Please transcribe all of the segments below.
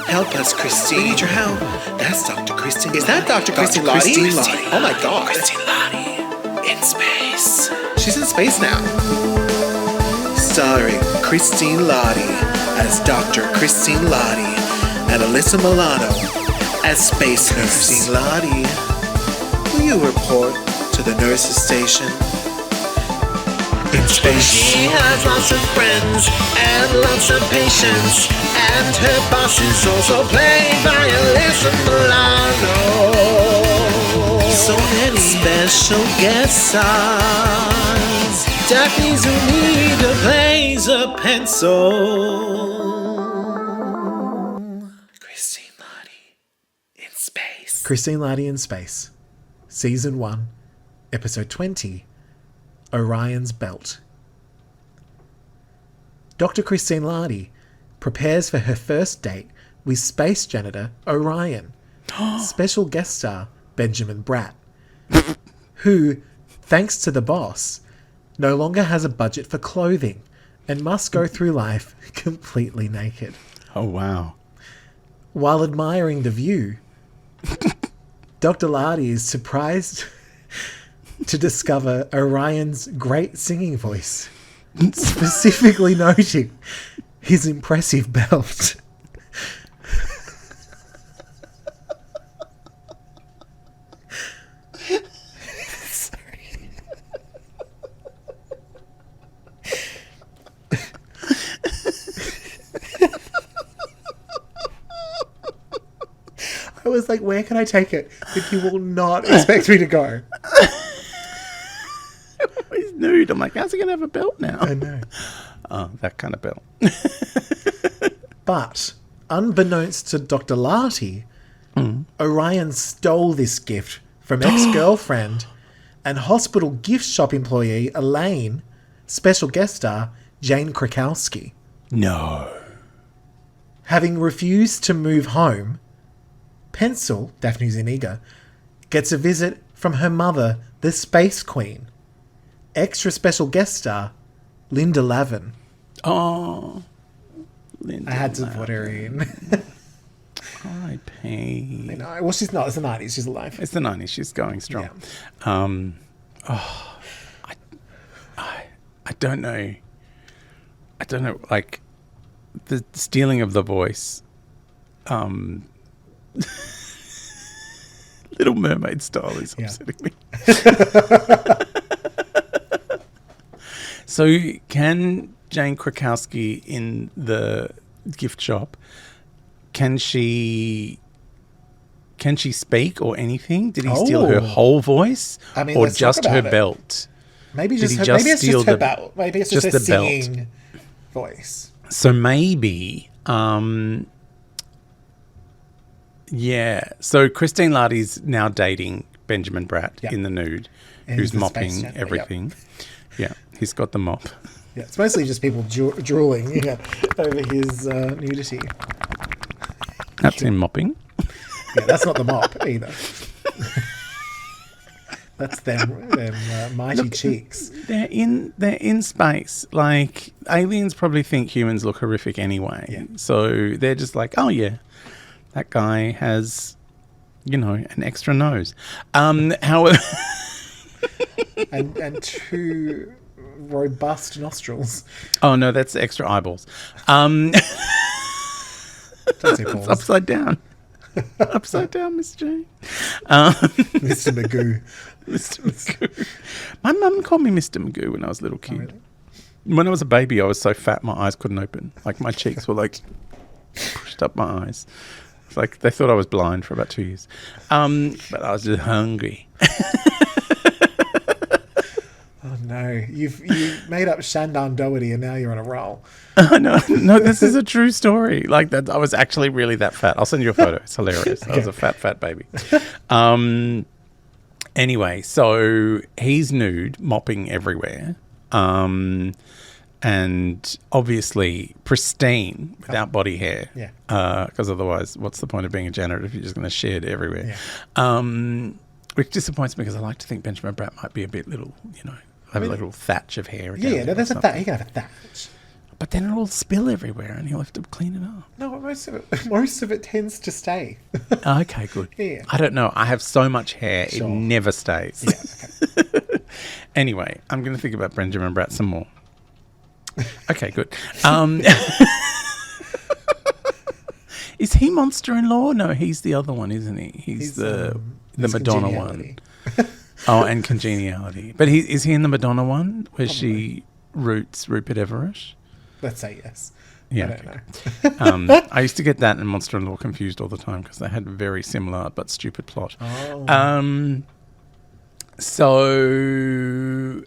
Help us, Christine. We need your help. That's Dr. Christine. Is that Dr. Christine Lahti? Oh my God. Christine Lahti in space. She's in space now. Starring Christine Lahti as Dr. Christine Lahti and Alyssa Milano as Space Nurse. Christine Lahti, will you report to the nurse's station? In space. She has lots of friends and lots of patients, and her boss is also played by Alyssa Milano. So many special guest stars. Daphne's Unida plays a pencil. Christine Lahti in space. Christine Lahti in Space, Season 1, Episode 20, Orion's Belt. Dr. Christine Lahti prepares for her first date with space janitor Orion, special guest star Benjamin Bratt, who, thanks to the boss, no longer has a budget for clothing and must go through life completely naked. Oh, wow. While admiring the view, Dr. Lahti is surprised to discover Orion's great singing voice, specifically noting his impressive belt. Sorry. I was like, where can I take it if you will not expect me to go? He's nude. I'm like, how's he going to have a belt now? I know. Oh, that kind of belt. But, unbeknownst to Dr. Lahti, Orion stole this gift from ex-girlfriend and hospital gift shop employee Elaine, special guest star Jane Krakowski. No. Having refused to move home, Pencil, Daphne Zuniga, gets a visit from her mother, the Space Queen. Extra special guest star Linda Lavin. Oh. Linda I had to Lavin. put her in. R.I.P. I know. Well, she's not. It's the 90s. She's alive. It's the 90s. She's going strong. Yeah. I don't know. I don't know. Like, the stealing of the voice. Little Mermaid style is upsetting me. So can Jane Krakowski in the gift shop, can she speak or anything? Did he steal her whole voice? I mean, or let's just talk her about it. belt? Maybe Did just he her, just maybe it's steal just her the- belt. Maybe it's just her the belt? singing voice. So maybe, yeah. So Christine Lahti's now dating Benjamin Bratt in the nude, And who's he's the mopping space janitor, everything. Yeah, he's got the mop. Yeah, it's mostly just people drooling over his nudity. That's him mopping. Yeah, that's not the mop either. That's them mighty cheeks. They're in space. Like, aliens probably think humans look horrific anyway. Yeah. So they're just like, oh yeah, that guy has, an extra nose. However, and two robust nostrils. oh no, that's extra eyeballs. Don't say It's balls. upside down. Upside down, Miss Jane. Mr. Magoo. Mr. Magoo. My mum called me Mr. Magoo when I was a little kid. Oh, really? When I was a baby, I was so fat my eyes couldn't open. Like, my cheeks were like pushed up my eyes. It's like they thought I was blind for about 2 years. But I was just hungry. Oh no, you made up Shandon Doherty and now you're on a roll. No, this is a true story. Like, that, I was actually really that fat. I'll send you a photo. It's hilarious. I was a fat baby. Anyway, so he's nude, mopping everywhere. And obviously pristine without body hair. Yeah. Because otherwise, what's the point of being a janitor if you're just going to shed everywhere? Yeah. Which disappoints me because I like to think Benjamin Bratt might be a bit little, have a little thatch of hair. Yeah, no, there's a thatch. You can have a thatch. But then it'll spill everywhere and he'll have to clean it up. No, most of it tends to stay. Okay, good. Yeah. I don't know. I have so much hair, Sure. it never stays. Yeah, okay. Anyway, I'm going to think about Benjamin Bratt some more. Okay, good. Is he Monster-in-Law? No, he's the other one, isn't he? He's the Madonna one. Oh, and Congeniality. But is he in the Madonna one where Probably. she roots Rupert Everett? Let's say yes. Yeah. I don't know. I used to get that and Monster-in-Law confused all the time because they had a very similar but stupid plot. Oh. So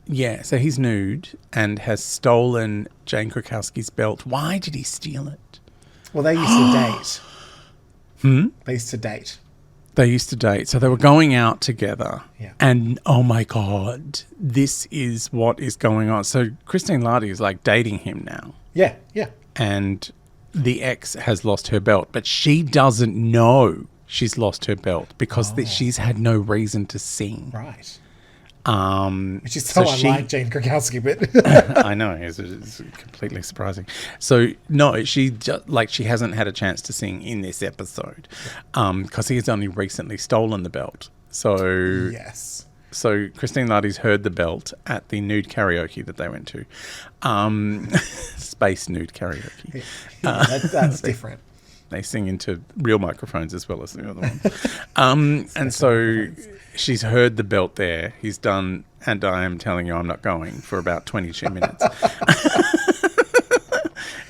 he's nude and has stolen Jane Krakowski's belt. Why did he steal it? Well, they used to date. They used to date. They used to date. So they were going out together. Yeah. And, oh, my God, this is what is going on. So Christine Lahti is, like, dating him now. Yeah, yeah. And the ex has lost her belt. But she doesn't know she's lost her belt because she's had no reason to sing. Right. Which is so unlike Jane Krakowski, but I know, it's completely surprising. So no, she hasn't had a chance to sing in this episode because he has only recently stolen the belt. So yes. So Christine Lahti's heard the belt at the nude karaoke that they went to, space nude karaoke. Yeah, that's different. They sing into real microphones as well as the other one. And so she's heard the belt there. He's done, and I am telling you I'm not going, for about 22 minutes.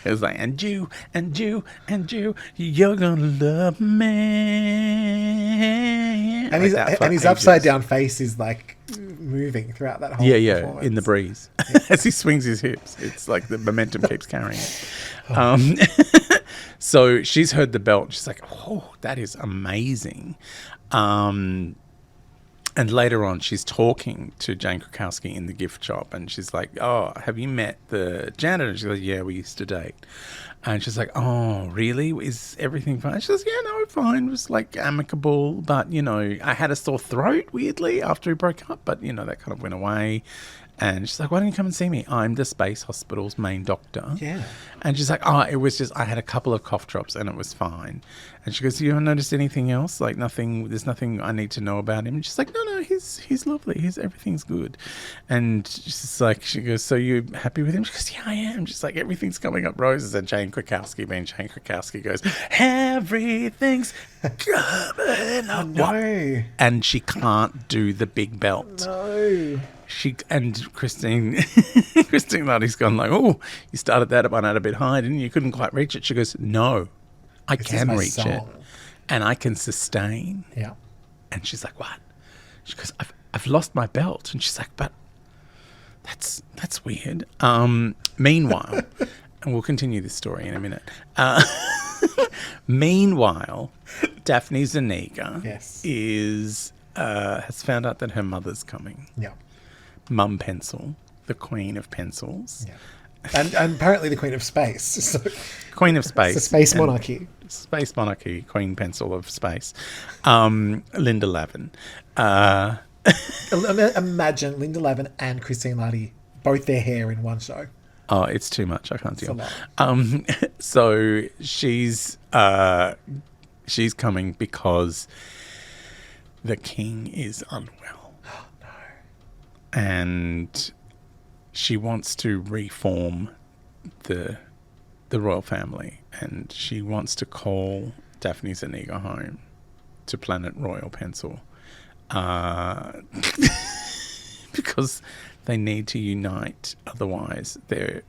It was like, and you, you're going to love me. And his upside down face is like moving throughout that whole performance. In the breeze. As he swings his hips. It's like the momentum keeps carrying it. So she's heard the belt. She's like, oh, that is amazing. And later on, she's talking to Jane Krakowski in the gift shop. And she's like, oh, have you met the janitor? And she's like, yeah, we used to date. And she's like, oh, really? Is everything fine? She says, yeah, no, fine. It was like amicable. But, I had a sore throat, weirdly, after we broke up. But, that kind of went away. And she's like, why don't you come and see me? I'm the space hospital's main doctor. Yeah. And she's like, oh, it was just, I had a couple of cough drops and it was fine. And she goes, you haven't noticed anything else? Like there's nothing I need to know about him. And she's like, no, he's lovely. Everything's good. And she's like, she goes, so you happy with him? She goes, yeah, I am. She's like, everything's coming up roses. And Jane Krakowski, being Jane Krakowski, goes, everything's coming up. No. And she can't do the big belt. No. Christine Lahti's gone like, oh, you started that one out a bit high, didn't you? You couldn't quite reach it. She goes, no, I can reach it, and I can sustain. Yeah. And she's like, what? She goes, I've lost my belt, and she's like, but that's weird. Meanwhile, and we'll continue this story in a minute. Meanwhile, Daphne Zuniga has found out that her mother's coming. Yeah. Mum Pencil, the Queen of Pencils. Yeah. And apparently the Queen of Space. So Queen of Space. It's a space monarchy. Space monarchy, Queen Pencil of Space. Linda Lavin. Imagine Linda Lavin and Christine Lahti, both their hair in one show. Oh, it's too much. I can't deal. It's a lot. So she's coming because the king is unwell. And she wants to reform the royal family, and she wants to call Daphne Zuniga home to Planet Royal Pencil because they need to unite. Otherwise, there've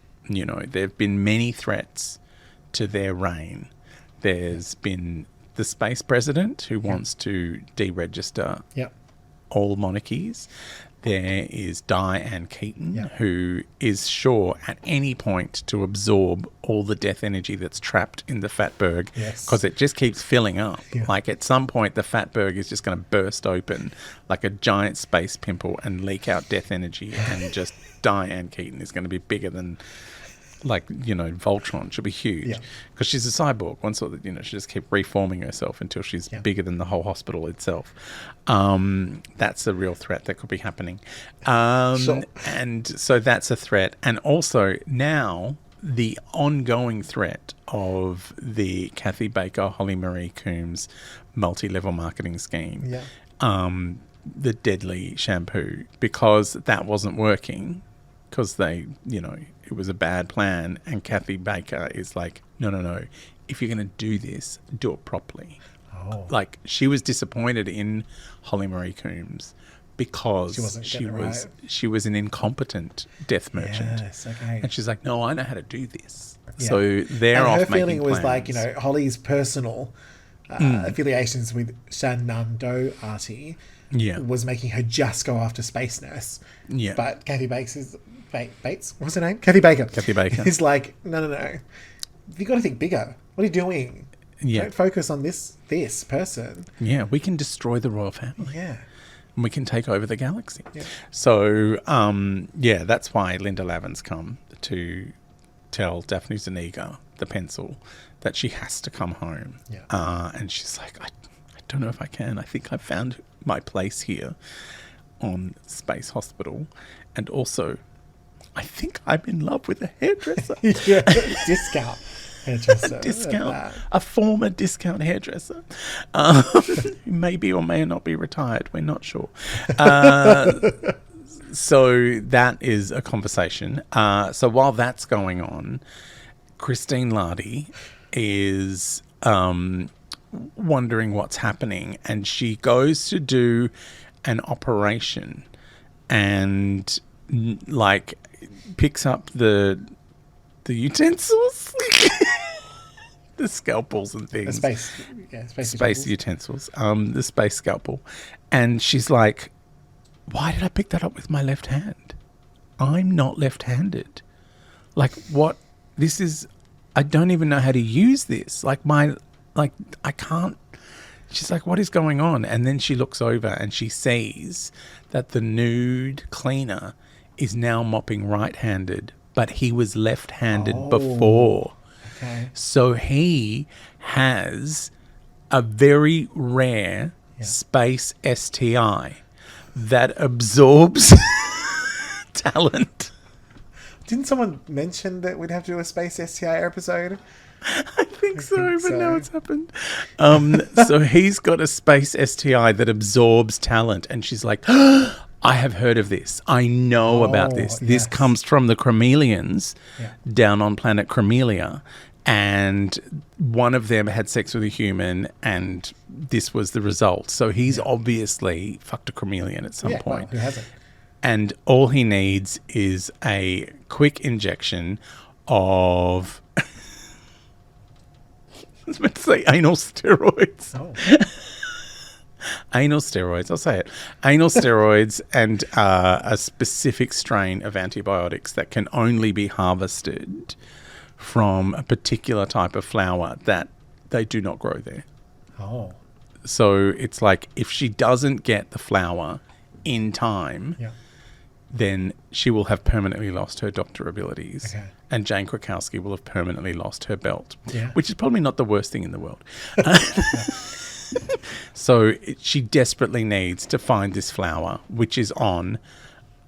been many threats to their reign. There's been the space president who wants to deregister all monarchies. There is Diane Keaton, who is sure at any point to absorb all the death energy that's trapped in the Fatberg because it just keeps filling up. Yeah. Like at some point, the Fatberg is just going to burst open like a giant space pimple and leak out death energy, and just Diane Keaton is going to be bigger than Voltron. She'll be huge because she's a cyborg. One sort of, she'll just keep reforming herself until she's bigger than the whole hospital itself. That's a real threat that could be happening. And so that's a threat. And also now the ongoing threat of the Kathy Baker, Holly Marie Coombs multi-level marketing scheme, the deadly shampoo, because that wasn't working, because they, it was a bad plan, and Kathy Baker is like, no, if you're going to do this, do it properly. Oh. Like, she was disappointed in Holly Marie Coombs because she was an incompetent death merchant. Yes, okay. And she's like, no, I know how to do this. Yeah. So they're off making plans. Her feeling was like, Holly's personal affiliations with Shenandoah was making her just go after Space Nurse. Yeah. But Kathy Bates, what's her name? Kathy Baker. Is like, no. You've got to think bigger. What are you doing? Yeah. Don't focus on this person. Yeah, we can destroy the royal family. Yeah. And we can take over the galaxy. Yeah. So, that's why Linda Lavin's come to tell Daphne Zuniga, the pencil, that she has to come home. Yeah. And she's like, I don't know if I can. I think I've found my place here on Space Hospital. And also, I think I'm in love with a hairdresser. Yeah, discount hairdresser. A former discount hairdresser. Who may be or may not be retired. We're not sure. So that is a conversation. So while that's going on, Christine Lahti is wondering what's happening, and she goes to do an operation and picks up the utensils, the scalpels and things, space utensils, the space scalpel, and she's like, why did I pick that up with my left hand? I'm not left-handed. Like, what? This is, I don't even know how to use this. I can't. She's like, what is going on? And then she looks over and she sees that the nude cleaner is now mopping right-handed, but he was left-handed before. Okay. So he has a very rare space STI that absorbs talent. Didn't someone mention that we'd have to do a space STI episode? I think so, but now it's happened. So he's got a space STI that absorbs talent, and she's like, I have heard of this. I know about this. This comes from the Cromelians down on planet Cromelia, and one of them had sex with a human, and this was the result. So he's obviously fucked a Cromelian at some point. Well, who hasn't? And all he needs is a quick injection of... I was meant to say anal steroids. Oh. Anal steroids, I'll say it. Anal steroids and a specific strain of antibiotics that can only be harvested from a particular type of flower that they do not grow there. Oh. So it's like, if she doesn't get the flower in time, then she will have permanently lost her doctor abilities. Okay. And Jane Krakowski will have permanently lost her belt, Yeah. which is probably not the worst thing in the world. So she desperately needs to find this flower, which is on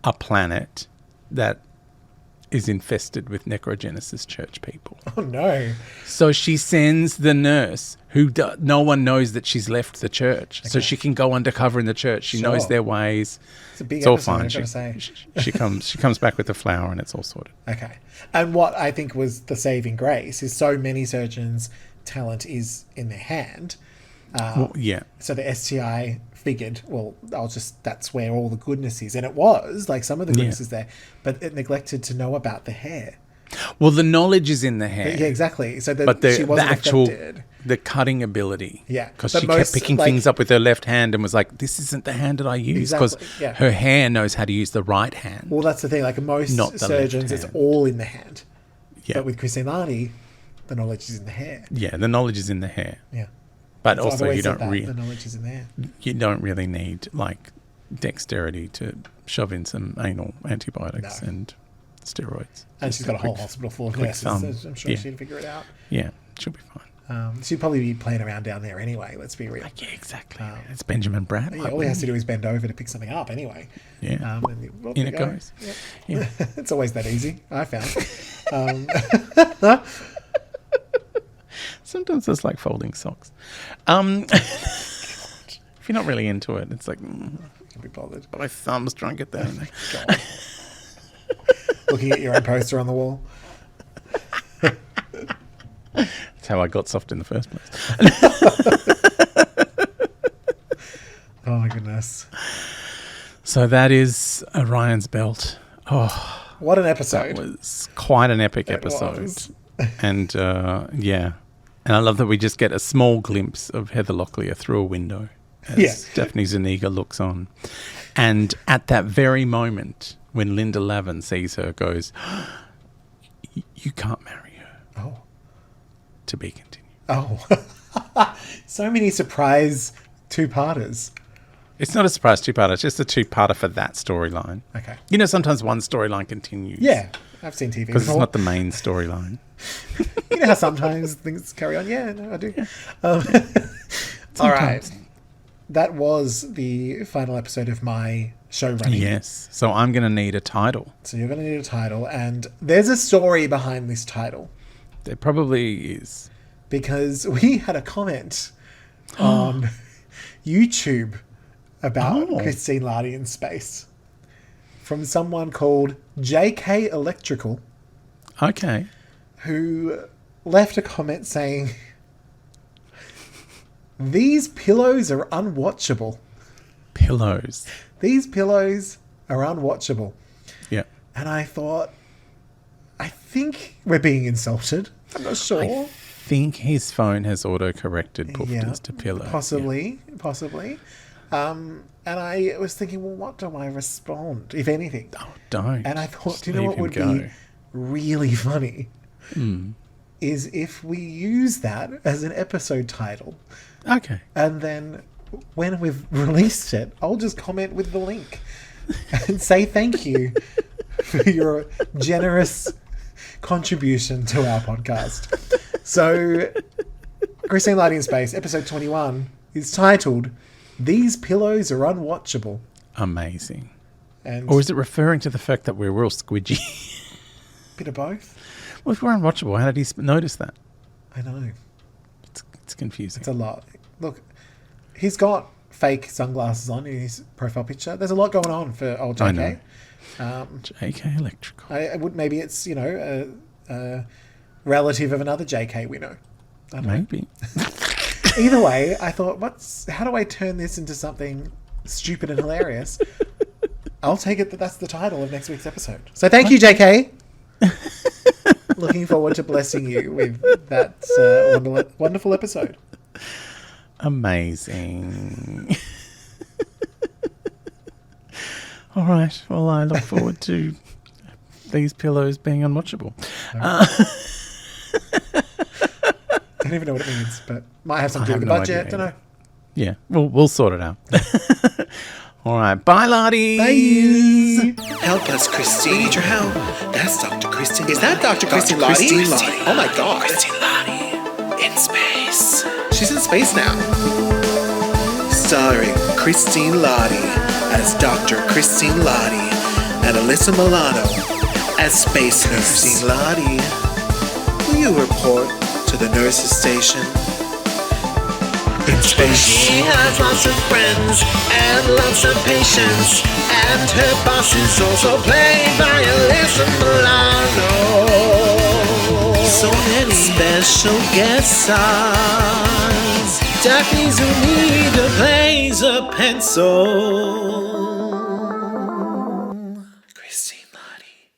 a planet that is infested with necrogenesis church people. Oh, no. So she sends the nurse, who no one knows that she's left the church, so she can go undercover in the church. She knows their ways. It's a big all episode, fine. I've got to say. She comes back with the flower, and it's all sorted. Okay. And what I think was the saving grace is so many surgeons' talent is in their hand. So the STI figured, that's where all the goodness is. And it was, like, some of the goodness is there, but it neglected to know about the hair. Well, the knowledge is in the hair. Yeah, exactly. So she wasn't the actual affected. The cutting ability. Yeah. Because she kept picking things up with her left hand and was like, this isn't the hand that I use. Because her hair knows how to use the right hand. Well, that's the thing. Like, most surgeons, it's all in the hand. Yeah. But with Christine Lahti, the knowledge is in the hair. Yeah, the knowledge is in the hair. Yeah. But also, the knowledge is in there. You don't really need, like, dexterity to shove in some anal antibiotics and steroids. And she's got a whole hospital full of nurses, so I'm sure she'd figure it out. Yeah, she'll be She'd probably be playing around down there anyway, let's be real. Yeah, exactly. It's Benjamin Bratt. Yeah, all he has to do is bend over to pick something up anyway. Yeah. And In it goes. Yeah. It's always that easy, I found. Sometimes it's like folding socks. If you're not really into it, it's like, Can't be bothered. my thumb's trying to get there. God. Looking at your own poster on the wall. That's how I got soft in the first place. Oh my goodness. So that is Orion's belt. Oh, What an that episode. was quite an epic It episode. was. And yeah. And I love that we just get a small glimpse of Heather Locklear through a window as Daphne Zuniga looks on. And at that very moment, when Linda Lavin sees her, goes, you can't marry her. Oh. To be continued. Oh. So many surprise two-parters. It's not a surprise two-parter. It's just a two-parter for that storyline. Okay. You know, sometimes one storyline continues. Yeah. I've seen TV Because it's before. not the main storyline. You know how sometimes things carry on? Yeah, no, I do. All right. Sometimes. That was the final episode of my show running. Yes. So I'm going to need a title. So you're going to need a title. And there's a story behind this title. There probably is. Because we had a comment on YouTube about Christine Lahti in space from someone called JK Electrical, Okay. who left a comment saying, "These pillows are unwatchable. Pillows. These pillows are unwatchable." Yeah. And I thought, I think we're being insulted. I'm not sure. I think his phone has auto-corrected pufters to pillow. Possibly. And I was thinking, well, what do I respond, if anything? Oh, don't. And I thought, Just do you know leave what him would go. be really funny? Is if we use that as an episode title. Okay. And then when we've released it, I'll just comment with the link and say thank you for your generous contribution to our podcast. So, Christine Lahti in Space, episode 21, is titled, "These Pillows Are Unwatchable." Amazing. And Or is it referring to the fact that we're real squidgy? bit of both. Well, if we're unwatchable, how did he notice that? I know. It's confusing. It's a lot. Look, he's got fake sunglasses on in his profile picture. There's a lot going on for old JK. I know. JK Electrical. I would, maybe it's, you know, a relative of another JK we know. I don't know. Maybe. Either way, I thought, how do I turn this into something stupid and hilarious? I'll take it that's the title of next week's episode. So thank you, JK. Looking forward to blessing you with that wonderful episode. Amazing. All right. Well, I look forward to these pillows being unwatchable. Don't even know what it means, but might have something to do with have the no budget. idea Don't know. Yeah. We'll sort it out. All right. Bye, Lahti. Bye. Help us, Christine. We need your help. That's Dr. Christine. Is that Dr. Christine Lahti? Oh my God. Christine Lahti in space. She's in space now. Starring Christine Lahti as Dr. Christine Lahti and Alyssa Milano as Space Nurse. Christine Lahti, will you report to the nurse's station? In space. She has lots of friends and lots of patients, and her boss is also played by Alyssa Milano. So many special guest stars. Daphne Zuniga plays a pencil. Christine Lahti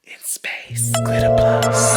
in space. Glitter Plus.